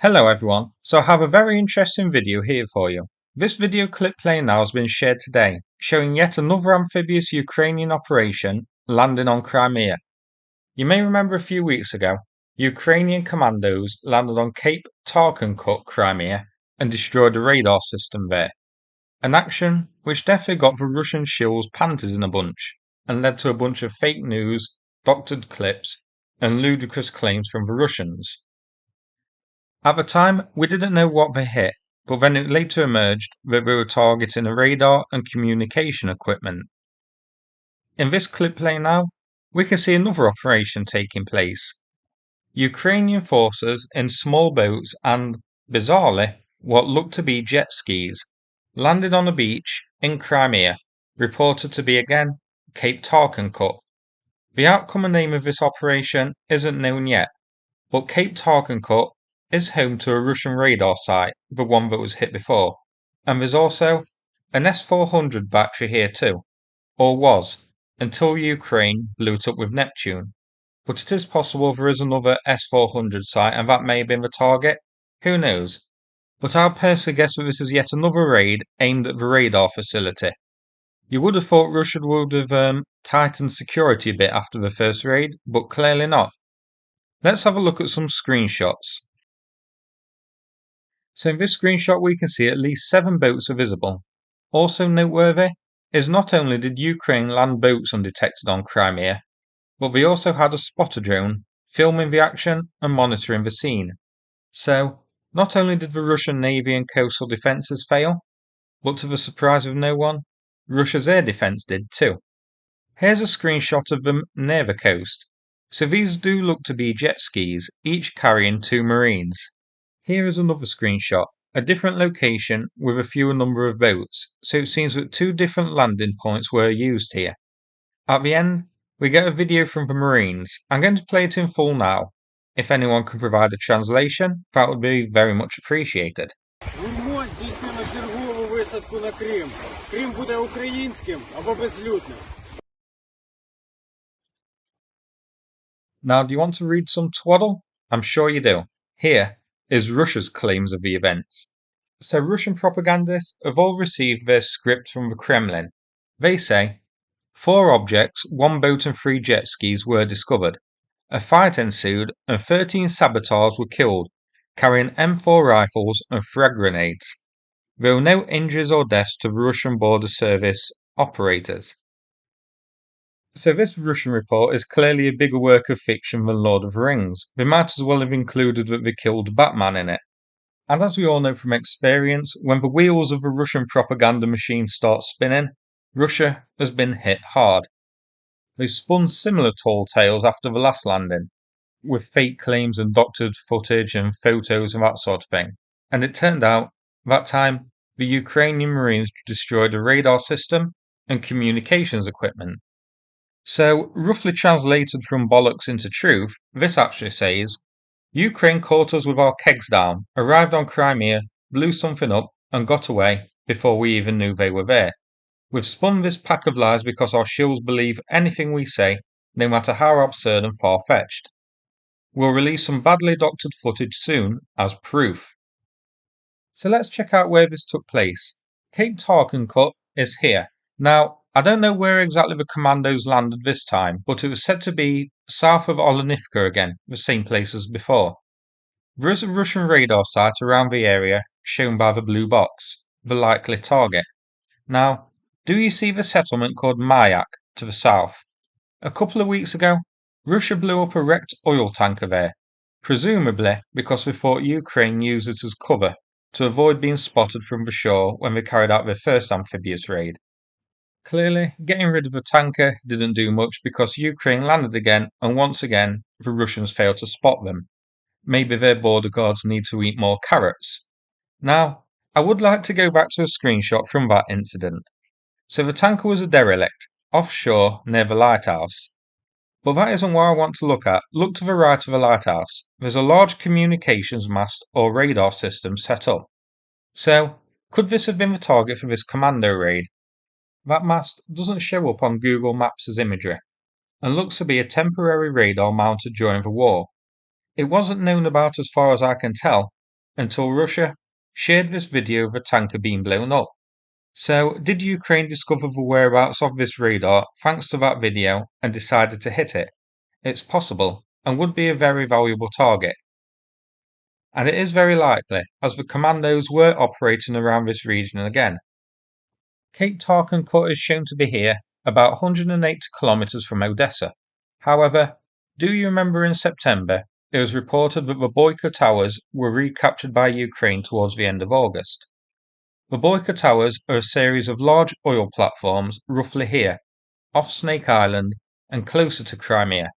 Hello everyone, so I have a very interesting video here for you. This video clip playing now has been shared today, showing yet another amphibious Ukrainian operation landing on Crimea. You may remember a few weeks ago, Ukrainian Commandoes landed on Cape Tarkhankut, Crimea, and destroyed the radar system there. An action which definitely got the Russian shills' panties in a bunch, and led to a bunch of fake news, doctored clips, and ludicrous claims from the Russians. At the time, we didn't know what they hit, but then it later emerged that they were targeting a radar and communication equipment. In this clip play now, we can see another operation taking place. Ukrainian forces in small boats and, bizarrely, what looked to be jet skis, landed on a beach in Crimea, reported to be again Cape Tarkhankut. The outcome and name of this operation isn't known yet, but Cape Tarkhankut is home to a Russian radar site, the one that was hit before, and there's also an S-400 battery here too, or was, until Ukraine blew it up with Neptune. But it is possible there is another S-400 site and that may have been the target, who knows. But I'll personally guess that this is yet another raid aimed at the radar facility. You would have thought Russia would have tightened security a bit after the first raid, but clearly not. Let's have a look at some screenshots. So in this screenshot we can see at least 7 boats are visible. Also noteworthy is not only did Ukraine land boats undetected on Crimea, but they also had a spotter drone filming the action and monitoring the scene. So, not only did the Russian Navy and coastal defences fail, but to the surprise of no one, Russia's air defence did too. Here's a screenshot of them near the coast. So these do look to be jet skis, each carrying 2 Marines. Here is another screenshot, a different location with a fewer number of boats, so it seems that 2 different landing points were used here. At the end, we get a video from the Marines. I'm going to play it in full now. If anyone can provide a translation, that would be very much appreciated. Гурмо здійснено чергову висадку на Крим. Крим буде українським або безлюдним. Now, do you want to read some twaddle? I'm sure you do. Here is Russia's claims of the events. So Russian propagandists have all received their script from the Kremlin. They say 4 objects, 1 boat and 3 jet skis were discovered. A fight ensued and 13 saboteurs were killed, carrying M4 rifles and frag grenades. There were no injuries or deaths to the Russian border service operators. So this Russian report is clearly a bigger work of fiction than Lord of the Rings. They might as well have included that they killed Batman in it. And as we all know from experience, when the wheels of the Russian propaganda machine start spinning, Russia has been hit hard. They spun similar tall tales after the last landing, with fake claims and doctored footage and photos and that sort of thing. And it turned out, that time, the Ukrainian Marines destroyed a radar system and communications equipment. So, roughly translated from bollocks into truth, this actually says, Ukraine caught us with our kegs down, arrived on Crimea, blew something up, and got away before we even knew they were there. We've spun this pack of lies because our shills believe anything we say, no matter how absurd and far-fetched. We'll release some badly doctored footage soon as proof. So let's check out where this took place. Cape Tarkhankut is here. Now, I don't know where exactly the Commandos landed this time, but it was said to be south of Olenivka again, the same place as before. There is a Russian radar site around the area, shown by the blue box, the likely target. Now, do you see the settlement called Mayak to the south? A couple of weeks ago, Russia blew up a wrecked oil tanker there, presumably because they thought Ukraine used it as cover to avoid being spotted from the shore when they carried out their first amphibious raid. Clearly, getting rid of the tanker didn't do much because Ukraine landed again and once again the Russians failed to spot them. Maybe their border guards need to eat more carrots. Now, I would like to go back to a screenshot from that incident. So the tanker was a derelict, offshore near the lighthouse. But that isn't what I want to look at. Look to the right of the lighthouse. There's a large communications mast or radar system set up. So, could this have been the target for this commando raid? That mast doesn't show up on Google Maps as imagery, and looks to be a temporary radar mounted during the war. It wasn't known about as far as I can tell, until Russia shared this video of a tanker being blown up. So, did Ukraine discover the whereabouts of this radar thanks to that video and decided to hit it? It's possible and would be a very valuable target. And it is very likely, as the Commandos were operating around this region again. Cape Tarkhankut is shown to be here, about 180 kilometers from Odessa. However, do you remember in September, it was reported that the Boyka Towers were recaptured by Ukraine towards the end of August? The Boyka Towers are a series of large oil platforms roughly here, off Snake Island and closer to Crimea.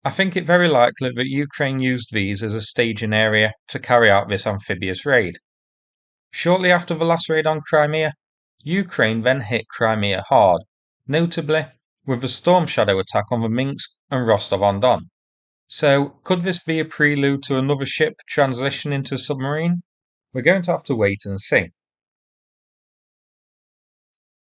I think it very likely that Ukraine used these as a staging area to carry out this amphibious raid. Shortly after the last raid on Crimea, Ukraine then hit Crimea hard, notably with the Storm Shadow attack on the Minsk and Rostov-on-Don. So, could this be a prelude to another ship transition into a submarine? We're going to have to wait and see.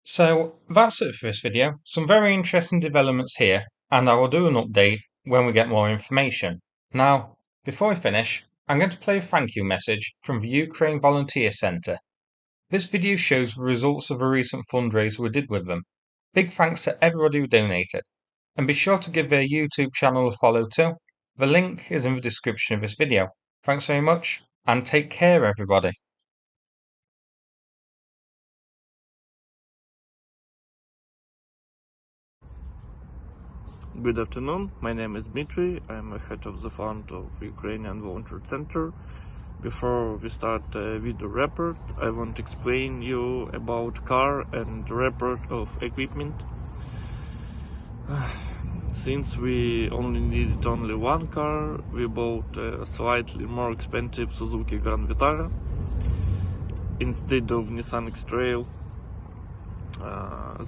So, that's it for this video. Some very interesting developments here, and I will do an update when we get more information. Now, before I finish, I'm going to play a thank you message from the Ukraine Volunteer Centre. This video shows the results of a recent fundraiser we did with them. Big thanks to everybody who donated. And be sure to give their YouTube channel a follow too. The link is in the description of this video. Thanks very much, and take care everybody. Good afternoon, my name is Dmitry, I'm a head of the fund of Ukrainian Volunteer Center. Before we start with the report, I want to explain you about car and report of equipment. Since we needed only one car, we bought a slightly more expensive Suzuki Grand Vitara instead of Nissan X-Trail.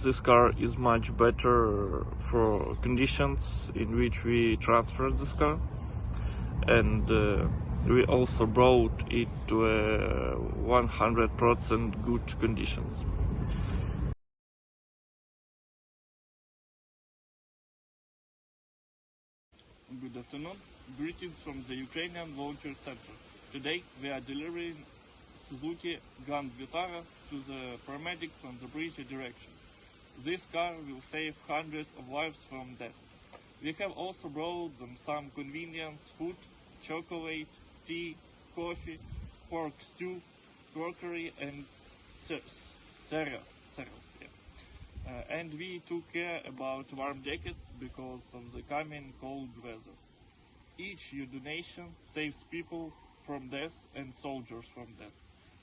This car is much better for conditions in which we transferred this car, and we also brought it to 100% good conditions. Good afternoon, greetings from the Ukrainian Volunteer Center. Today we are delivering Suzuki Grand Vitara to the paramedics on the bridge direction. This car will save hundreds of lives from death. We have also brought them some convenience food, chocolate, tea, coffee, pork stew, crockery and cereal. And we took care about warm jackets because of the coming cold weather. Each your donation saves people from death and soldiers from death.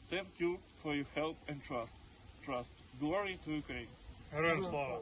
Thank you for your help and trust. Glory to Ukraine. Героям слава!